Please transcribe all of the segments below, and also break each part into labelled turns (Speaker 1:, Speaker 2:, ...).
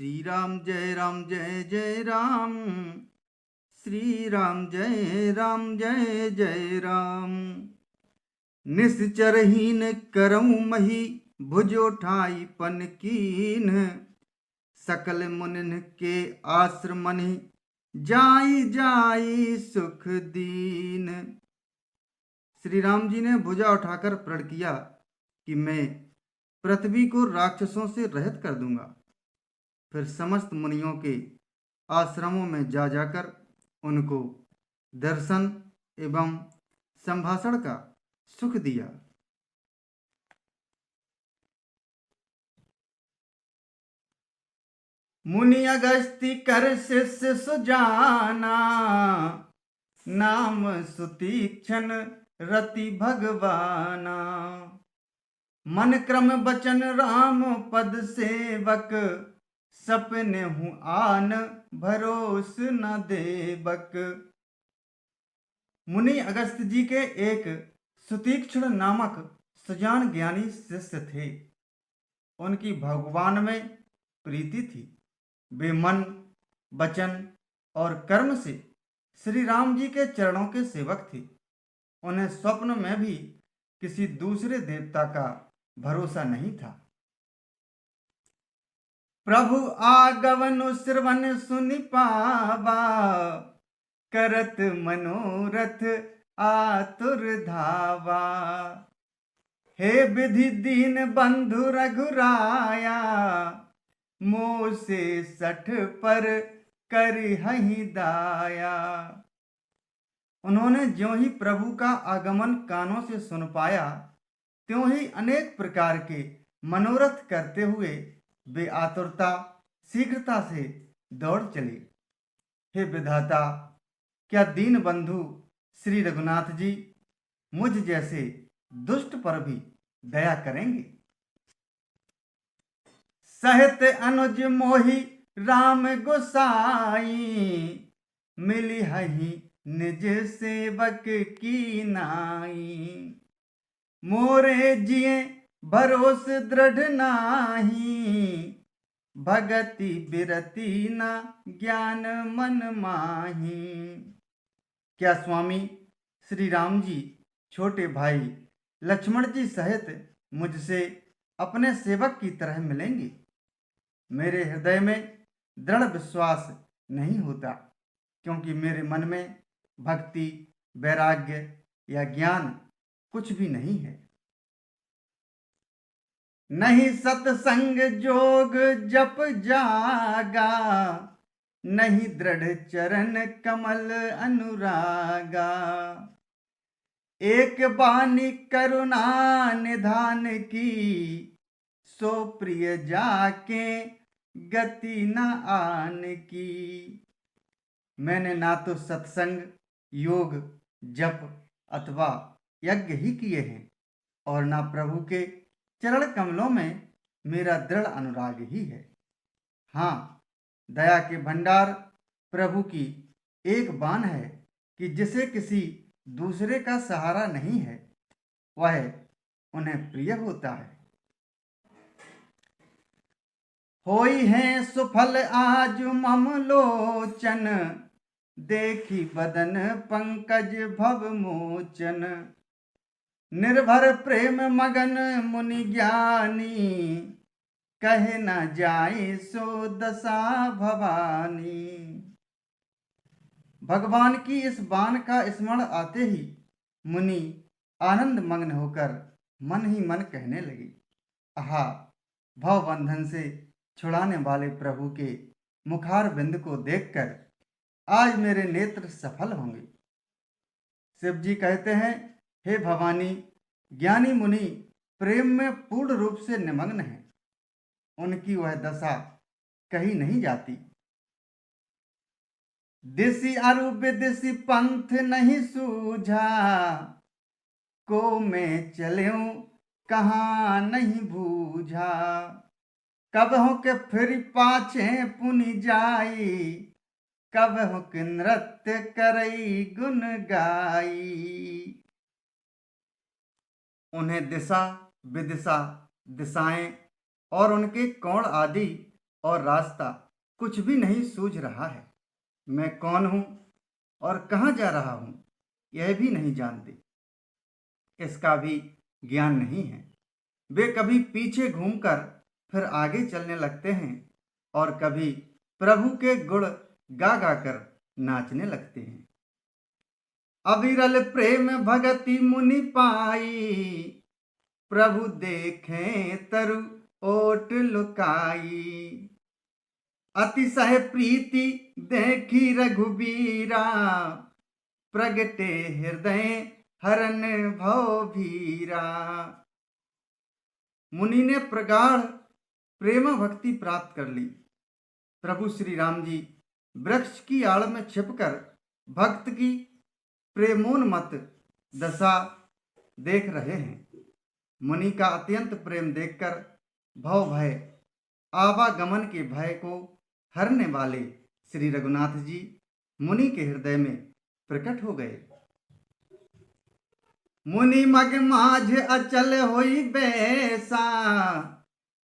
Speaker 1: राम जय जय राम। श्री राम जय जय राम। निश्चरहीन करऊँ मही भुजो ठाई पन कीन। सकल मुनिन के आश्रमनि जाई जाई सुख दीन। श्री राम जी ने भुजा उठाकर प्रण किया कि मैं पृथ्वी को राक्षसों से रहित कर दूंगा। फिर समस्त मुनियों के आश्रमों में जा जाकर उनको दर्शन एवं संभाषण का सुख दिया। मुनि अगस्ती कर शिष्य सुजाना, नाम सुतीक्षण रति भगवाना। मन क्रम बचन राम पद सेवक, सपने हूँ आन भरोस न देवक। मुनि अगस्त जी के एक सुतीक्षण नामक सुजान ज्ञानी शिष्य थे। उनकी भगवान में प्रीति थी। वे मन, वचन और कर्म से श्री राम जी के चरणों के सेवक थे। उन्हें स्वप्न में भी किसी दूसरे देवता का भरोसा नहीं था। प्रभु आगवन श्रवण सुनि पावा, करत मनोरथ आतुर धावा। हे विधि दीन बंधु रघुराया, मोह से सठ पर करिहहि दाया। उन्होंने ज्यों ही प्रभु का आगमन कानों से सुन पाया, त्यों ही अनेक प्रकार के मनोरथ करते हुए वे आतुरता शीघ्रता से दौड़ चले। हे विधाता, क्या दीन बंधु श्री रघुनाथ जी मुझ जैसे दुष्ट पर भी दया करेंगे? सहित अनुज मोहि राम गोसाई, मिली हहि निज सेवक की नाई। मोरे जिए भरोस दृढ़ नाही, भगति बिरति न ज्ञान मन माही। क्या स्वामी श्री राम जी छोटे भाई लक्ष्मण जी सहित मुझसे अपने सेवक की तरह मिलेंगे? मेरे हृदय में दृढ़ विश्वास नहीं होता, क्योंकि मेरे मन में भक्ति, वैराग्य या ज्ञान कुछ भी नहीं है। नहीं सत्संग जोग जप जागा, नहीं दृढ़ चरण कमल अनुरागा। एक बानी करुणा निधान की, सो प्रिय जाके गति न आन की। मैंने ना तो सत्संग, योग, जप अथवा यज्ञ ही किए हैं, और ना प्रभु के चरण कमलों में मेरा दृढ़ अनुराग ही है। हाँ, दया के भंडार प्रभु की एक बान है कि जिसे किसी दूसरे का सहारा नहीं है, वह उन्हें प्रिय होता है। होई है सुफल आज मम लोचन, देखी बदन पंकज भव मोचन। निर्भर प्रेम मगन मुनि ज्ञानी, कहे न जाए सो दशा भवानी। भगवान की इस बाण का स्मरण आते ही मुनि आनंद मग्न होकर मन ही मन कहने लगे, आहा, भव बंधन से छुड़ाने वाले प्रभु के मुखार बिंद को देखकर आज मेरे नेत्र सफल होंगे। शिव जी कहते हैं, हे भवानी, ज्ञानी मुनि प्रेम में पूर्ण रूप से निमग्न हैं। उनकी वह दशा कही नहीं जाती। दिशि अरु विदिशि पंथ नहीं सूझा, को मैं चलूं कहाँ नहीं बूझा। कब हो के फिर पाछे पुनि जाई, कब हो के नृत्य करई गुन गाई। उन्हें दिशा, विदिशा, दिशाएं और उनके कोण आदि और रास्ता कुछ भी नहीं सूझ रहा है। मैं कौन हूँ और कहाँ जा रहा हूँ यह भी नहीं जानते। इसका भी ज्ञान नहीं है। वे कभी पीछे घूमकर फिर आगे चलने लगते हैं और कभी प्रभु के गुण गा गा कर नाचने लगते हैं। अविरल प्रेम भगति मुनि पाई, प्रभु देखें तरु ओट लुकाई। अतिशय प्रीति देखी रघुबीरा, प्रगटे हृदय हरन भव भीरा। मुनि ने प्रगाढ़ प्रेम भक्ति प्राप्त कर ली। प्रभु श्री राम जी वृक्ष की आड़ में छिपकर भक्त की प्रेमोन्मत्त दशा देख रहे हैं। मुनि का अत्यंत प्रेम देखकर भव भय आवागमन के भय को हरने वाले श्री रघुनाथ जी मुनि के हृदय में प्रकट हो गए। मुनि मग माझ अचल होई बैसा,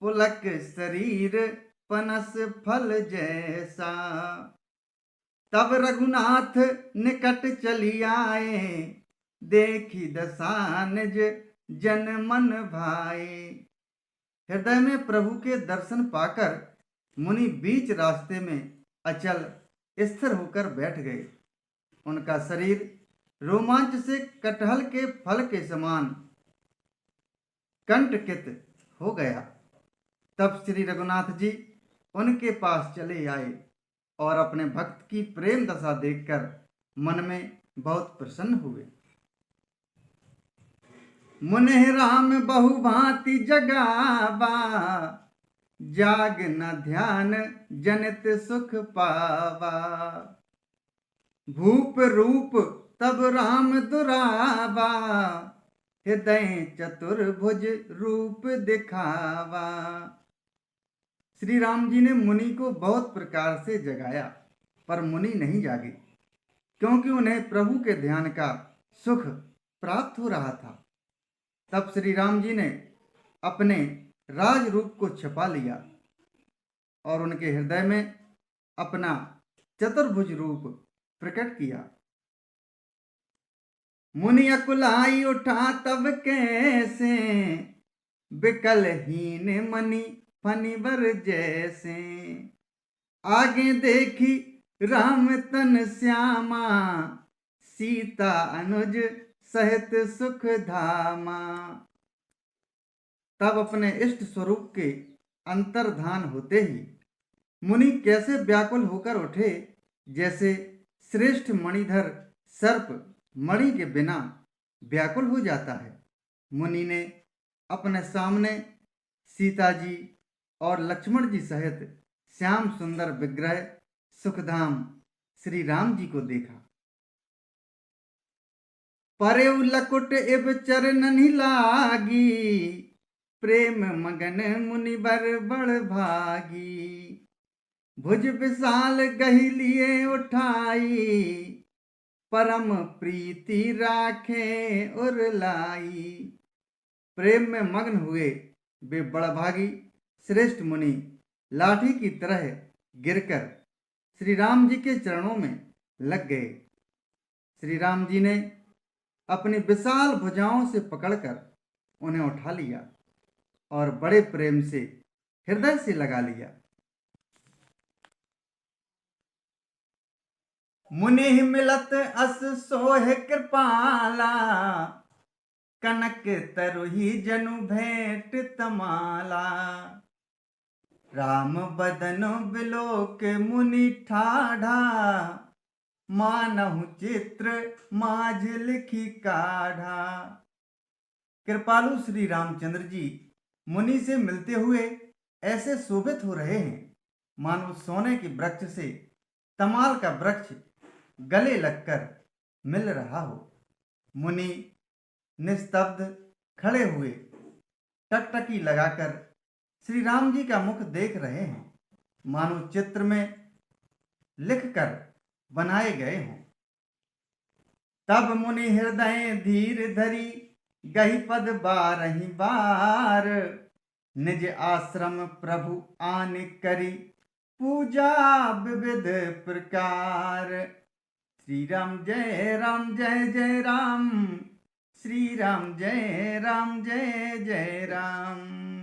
Speaker 1: पुलक शरीर पनस फल जैसा। तब रघुनाथ निकट चली आए, देखी दशा निज जन मन भाए। हृदय में प्रभु के दर्शन पाकर मुनि बीच रास्ते में अचल स्थिर होकर बैठ गए। उनका शरीर रोमांच से कटहल के फल के समान कंटकित हो गया। तब श्री रघुनाथ जी उनके पास चले आए और अपने भक्त की प्रेम दशा देखकर मन में बहुत प्रसन्न हुए। मुने राम बहुभांति जगावा, जाग न ध्यान जनित सुख पावा। भूप रूप तब राम दुरावा, हृदय चतुर्भुज रूप दिखावा। श्री राम जी ने मुनि को बहुत प्रकार से जगाया, पर मुनि नहीं जागे, क्योंकि उन्हें प्रभु के ध्यान का सुख प्राप्त हो रहा था। तब श्री राम जी ने अपने राज रूप को छिपा लिया और उनके हृदय में अपना चतुर्भुज रूप प्रकट किया। मुनि अकुलाई उठा तब कैसे, बिकलहीन मणि फनिवर जैसे। आगे देखी राम तन श्यामा, सीता अनुज सहित सुख धामा। तब अपने इष्ट स्वरूप के अंतर्धान होते ही मुनि कैसे व्याकुल होकर उठे, जैसे श्रेष्ठ मणिधर सर्प मणि के बिना व्याकुल हो जाता है। मुनि ने अपने सामने सीता जी और लक्ष्मण जी सहित श्याम सुंदर विग्रह सुखधाम श्री राम जी को देखा। परेउ लकुट इब चरणन लागी, प्रेम मगन मुनिवर बड़ भागी। भुज विशाल गही लिए उठाई, परम प्रीति राखे उर लाई। प्रेम में मग्न हुए वे बड़भागी श्रेष्ठ मुनि लाठी की तरह गिरकर श्री राम जी के चरणों में लग गए। श्री राम जी ने अपनी विशाल भुजाओं से पकड़कर उन्हें उठा लिया और बड़े प्रेम से हृदय से लगा लिया। मुनि मिलत अस सोह कृपाला, कनक तरुही जनु भेंट तमाला। राम बदन बिलोक मुनि ठाढ़ा, मानहु चित्र माझ लिखी काढ़ा। कृपालु श्री रामचंद्र जी मुनि से मिलते हुए ऐसे शोभित हो रहे हैं मानो सोने के वृक्ष से तमाल का वृक्ष गले लगकर मिल रहा हो। मुनि निस्तब्ध खड़े हुए टकटकी लगाकर श्री राम जी का मुख देख रहे हैं, मानो चित्र में लिखकर बनाए गए हों। तब मुनि हृदय धीर धरी, गही पद बारही बार। निज आश्रम प्रभु आन करी पूजा विविध प्रकार। श्री राम जय राम जय जय राम, श्री राम जय जय राम।